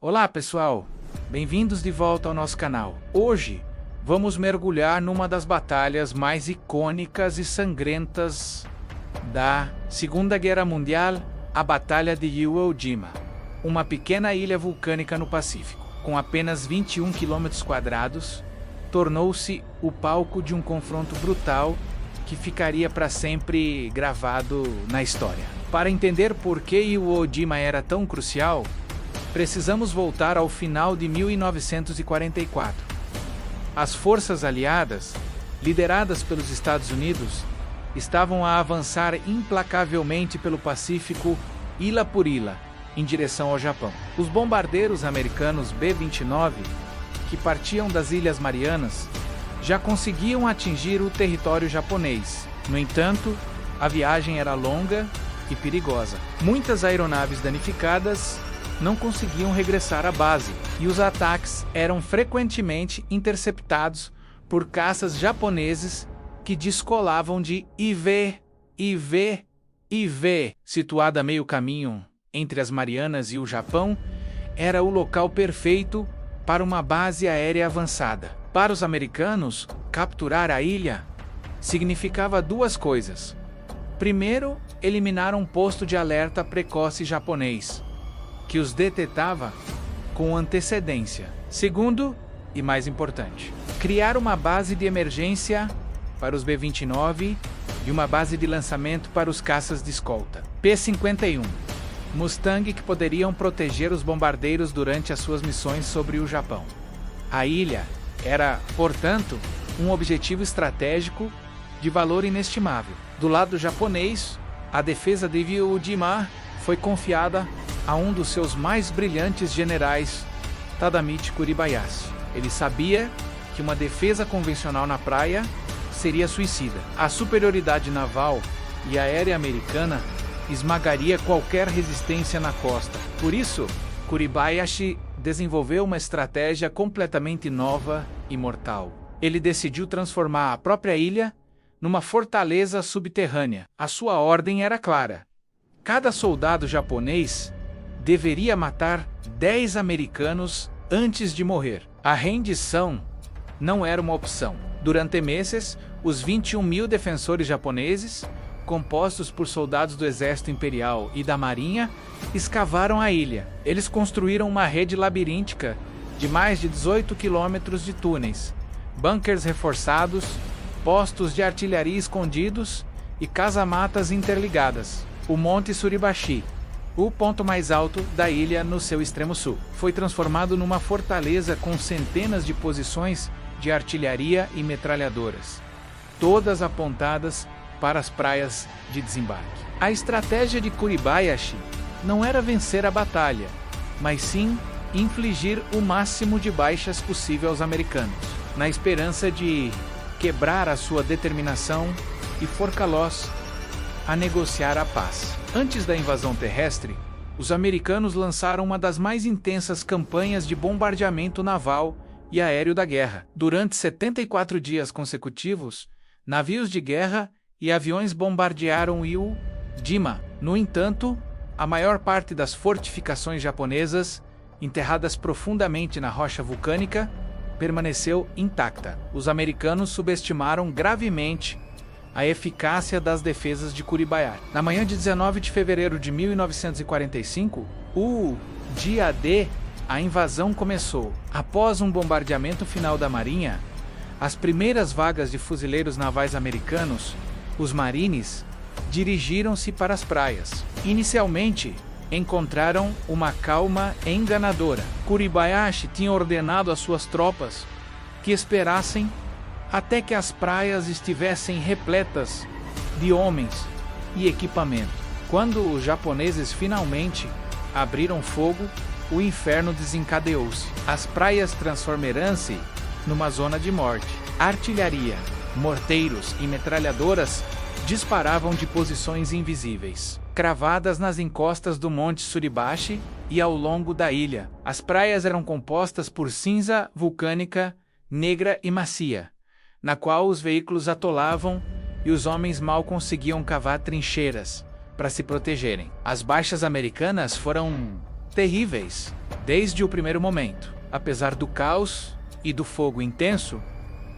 Olá pessoal, bem-vindos de volta ao nosso canal. Hoje vamos mergulhar numa das batalhas mais icônicas e sangrentas da Segunda Guerra Mundial, a Batalha de Iwo Jima, uma pequena ilha vulcânica no Pacífico, com apenas 21 km², tornou-se o palco de um confronto brutal que ficaria para sempre gravado na história. Para entender por que Iwo Jima era tão crucial, precisamos voltar ao final de 1944. As forças aliadas, lideradas pelos Estados Unidos, estavam a avançar implacavelmente pelo Pacífico, ilha por ilha, em direção ao Japão. Os bombardeiros americanos B-29, que partiam das Ilhas Marianas, já conseguiam atingir o território japonês. No entanto, a viagem era longa e perigosa. Muitas aeronaves danificadas não conseguiam regressar à base, e os ataques eram frequentemente interceptados por caças japoneses que descolavam de Iwo Jima, situada a meio caminho entre as Marianas e o Japão, era o local perfeito para uma base aérea avançada. Para os americanos, capturar a ilha significava duas coisas. Primeiro, eliminar um posto de alerta precoce japonês, que os detetava com antecedência. Segundo, e mais importante, criar uma base de emergência para os B-29 e uma base de lançamento para os caças de escolta P-51 Mustang, que poderiam proteger os bombardeiros durante as suas missões sobre o Japão. A ilha era, portanto, um objetivo estratégico de valor inestimável. Do lado japonês, a defesa de Iwo Jima foi confiada a um dos seus mais brilhantes generais, Tadamichi Kuribayashi. Ele sabia que uma defesa convencional na praia seria suicida. A superioridade naval e aérea americana esmagaria qualquer resistência na costa. Por isso, Kuribayashi desenvolveu uma estratégia completamente nova e mortal. Ele decidiu transformar a própria ilha numa fortaleza subterrânea. A sua ordem era clara: cada soldado japonês deveria matar 10 americanos antes de morrer. A rendição não era uma opção. Durante meses, os 21 mil defensores japoneses, compostos por soldados do Exército Imperial e da Marinha, escavaram a ilha. Eles construíram uma rede labiríntica de mais de 18 quilômetros de túneis, bunkers reforçados, postos de artilharia escondidos e casamatas interligadas. O Monte Suribachi, o ponto mais alto da ilha no seu extremo sul, foi transformado numa fortaleza com centenas de posições de artilharia e metralhadoras, todas apontadas para as praias de desembarque. A estratégia de Kuribayashi não era vencer a batalha, mas sim infligir o máximo de baixas possível aos americanos, na esperança de quebrar a sua determinação e forçá-los a negociar a paz. Antes da invasão terrestre, os americanos lançaram uma das mais intensas campanhas de bombardeamento naval e aéreo da guerra. Durante 74 dias consecutivos, navios de guerra e aviões bombardearam Iwo Jima. No entanto, a maior parte das fortificações japonesas, enterradas profundamente na rocha vulcânica, permaneceu intacta. Os americanos subestimaram gravemente a eficácia das defesas de Kuribayashi. Na manhã de 19 de fevereiro de 1945, o dia D, a invasão começou. Após um bombardeamento final da Marinha, as primeiras vagas de fuzileiros navais americanos, os Marines, dirigiram-se para as praias. Inicialmente, encontraram uma calma enganadora. Kuribayashi tinha ordenado às suas tropas que esperassem até que as praias estivessem repletas de homens e equipamento. Quando os japoneses finalmente abriram fogo, o inferno desencadeou-se. As praias transformaram-se numa zona de morte. Artilharia, morteiros e metralhadoras disparavam de posições invisíveis, cravadas nas encostas do Monte Suribachi e ao longo da ilha. As praias eram compostas por cinza vulcânica, negra e macia, na qual os veículos atolavam e os homens mal conseguiam cavar trincheiras para se protegerem. As baixas americanas foram terríveis, desde o primeiro momento. Apesar do caos e do fogo intenso,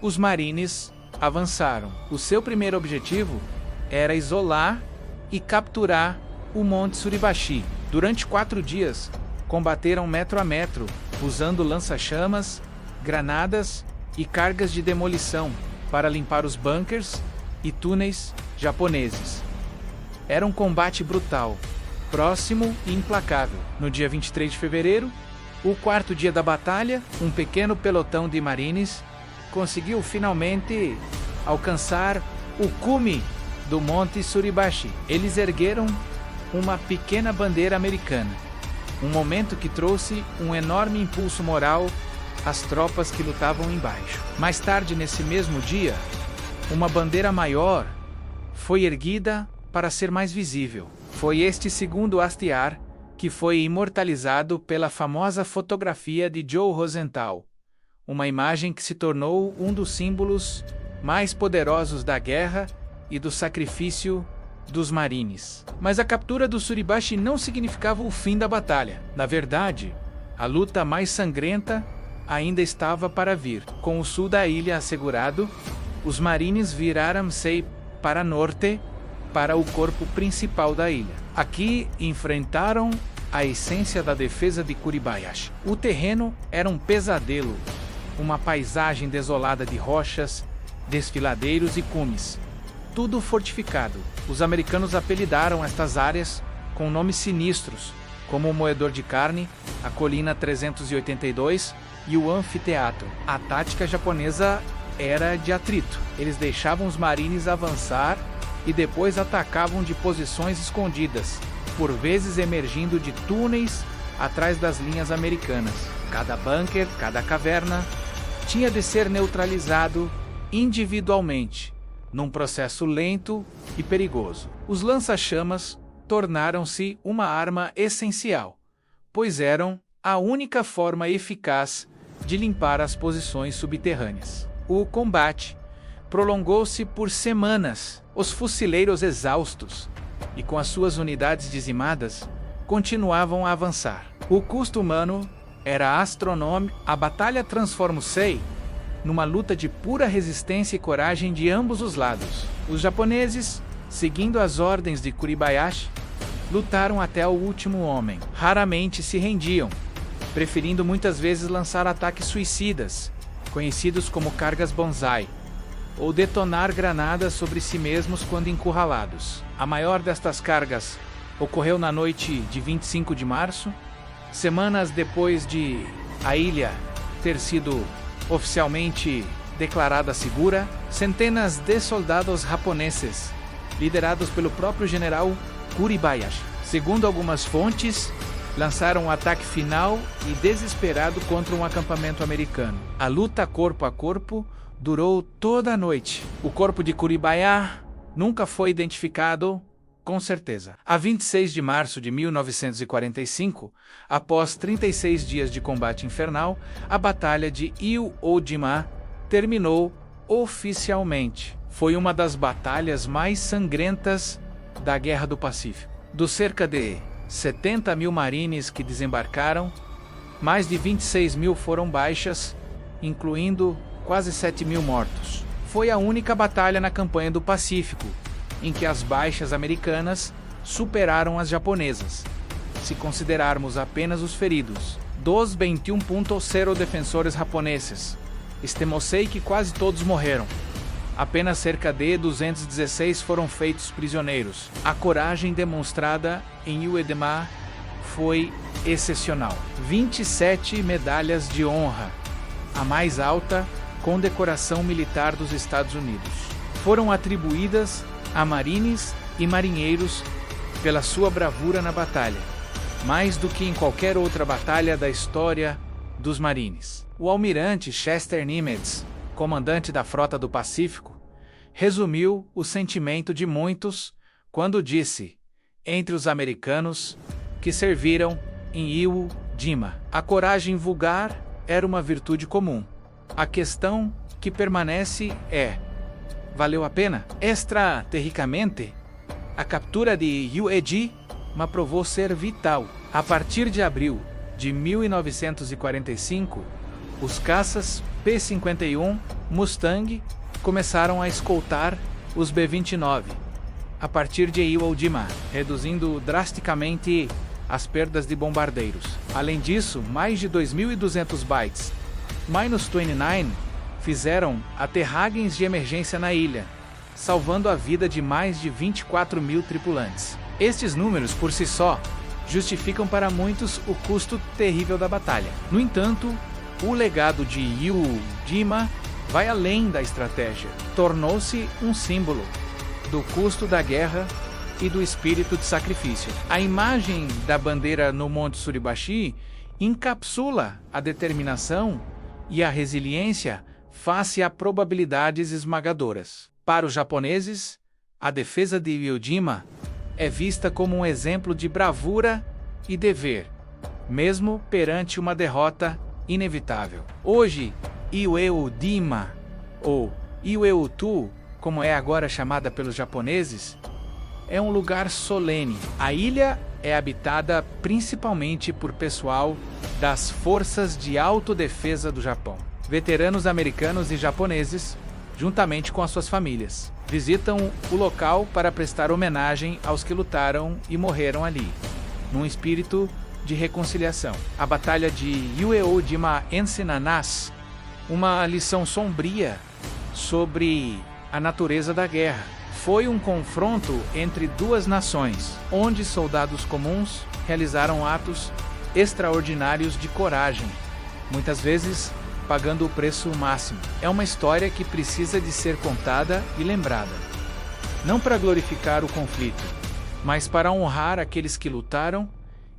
os marines avançaram. O seu primeiro objetivo era isolar e capturar o Monte Suribachi. Durante 4 dias, combateram metro a metro, usando lança-chamas, granadas e cargas de demolição para limpar os bunkers e túneis japoneses. Era um combate brutal, próximo e implacável. No dia 23 de fevereiro, o 4º dia da batalha, um pequeno pelotão de marines conseguiu finalmente alcançar o cume do Monte Suribachi. Eles ergueram uma pequena bandeira americana, um momento que trouxe um enorme impulso moral às tropas que lutavam embaixo. Mais tarde, nesse mesmo dia, uma bandeira maior foi erguida para ser mais visível. Foi este segundo hastear que foi imortalizado pela famosa fotografia de Joe Rosenthal, uma imagem que se tornou um dos símbolos mais poderosos da guerra e do sacrifício dos marines. Mas a captura do Suribachi não significava o fim da batalha. Na verdade, a luta mais sangrenta ainda estava para vir. Com o sul da ilha assegurado, os marines viraram-se para norte, para o corpo principal da ilha. Aqui enfrentaram a essência da defesa de Kuribayashi. O terreno era um pesadelo, uma paisagem desolada de rochas, desfiladeiros e cumes, tudo fortificado. Os americanos apelidaram estas áreas com nomes sinistros, como o Moedor de Carne, a Colina 382 e o Anfiteatro. A tática japonesa era de atrito. Eles deixavam os marines avançar e depois atacavam de posições escondidas, por vezes emergindo de túneis atrás das linhas americanas. Cada bunker, cada caverna, tinha de ser neutralizado individualmente, num processo lento e perigoso. Os lança-chamas tornaram-se uma arma essencial, pois eram a única forma eficaz de limpar as posições subterrâneas. O combate prolongou-se por semanas. Os fuzileiros exaustos e com as suas unidades dizimadas continuavam a avançar. O custo humano era astronômico. A batalha transformou-se numa luta de pura resistência e coragem de ambos os lados. Os japoneses, seguindo as ordens de Kuribayashi, lutaram até o último homem. Raramente se rendiam, preferindo muitas vezes lançar ataques suicidas, conhecidos como cargas banzai, ou detonar granadas sobre si mesmos quando encurralados. A maior destas cargas ocorreu na noite de 25 de março, semanas depois de a ilha ter sido oficialmente declarada segura. Centenas de soldados japoneses, liderados pelo próprio general Kuribayashi, segundo algumas fontes, lançaram um ataque final e desesperado contra um acampamento americano. A luta corpo a corpo durou toda a noite. O corpo de Kuribayashi nunca foi identificado com certeza. A 26 de março de 1945, após 36 dias de combate infernal, a Batalha de Iwo-Jima terminou oficialmente. Foi uma das batalhas mais sangrentas da Guerra do Pacífico. Dos cerca de 70 mil marines que desembarcaram, mais de 26 mil foram baixas, incluindo quase 7 mil mortos. Foi a única batalha na campanha do Pacífico em que as baixas americanas superaram as japonesas. Se considerarmos apenas os feridos, dos 21.0 defensores japoneses, estimou-se que quase todos morreram. Apenas cerca de 216 foram feitos prisioneiros. A coragem demonstrada em Iwo-Jima foi excepcional. 27 medalhas de honra, a mais alta condecoração militar dos Estados Unidos, foram atribuídas a marines e marinheiros pela sua bravura na batalha, mais do que em qualquer outra batalha da história dos marines. O almirante Chester Nimitz, comandante da Frota do Pacífico, resumiu o sentimento de muitos quando disse, entre os americanos que serviram em Iwo Jima, a coragem vulgar era uma virtude comum. A questão que permanece é: valeu a pena? Estrategicamente, a captura de Iwo Jima provou ser vital. A partir de abril de 1945, os caças P-51 Mustang começaram a escoltar os B-29 a partir de Iwo Jima, reduzindo drasticamente as perdas de bombardeiros. Além disso, mais de 2.200 bytes -29 fizeram aterragens de emergência na ilha, salvando a vida de mais de 24.000 tripulantes. Estes números, por si só, justificam para muitos o custo terrível da batalha. No entanto, o legado de Iwo Jima vai além da estratégia. Tornou-se um símbolo do custo da guerra e do espírito de sacrifício. A imagem da bandeira no Monte Suribachi encapsula a determinação e a resiliência face a probabilidades esmagadoras. Para os japoneses, a defesa de Iwo Jima é vista como um exemplo de bravura e dever, mesmo perante uma derrota inevitável. Hoje, Iwo Jima, ou Iwo-tu, como é agora chamada pelos japoneses, é um lugar solene. A ilha é habitada principalmente por pessoal das Forças de Autodefesa do Japão. Veteranos americanos e japoneses, juntamente com as suas famílias, visitam o local para prestar homenagem aos que lutaram e morreram ali, num espírito de reconciliação. A Batalha de Iwo Jima ensina-nos uma lição sombria sobre a natureza da guerra. Foi um confronto entre duas nações, onde soldados comuns realizaram atos extraordinários de coragem, muitas vezes pagando o preço máximo. É uma história que precisa de ser contada e lembrada, não para glorificar o conflito, mas para honrar aqueles que lutaram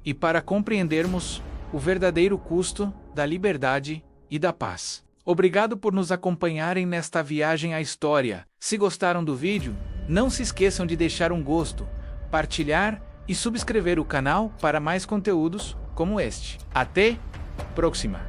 e para compreendermos o verdadeiro custo da liberdade e da paz. Obrigado por nos acompanharem nesta viagem à história. Se gostaram do vídeo, não se esqueçam de deixar um gosto, partilhar e subscrever o canal para mais conteúdos como este. Até a próxima!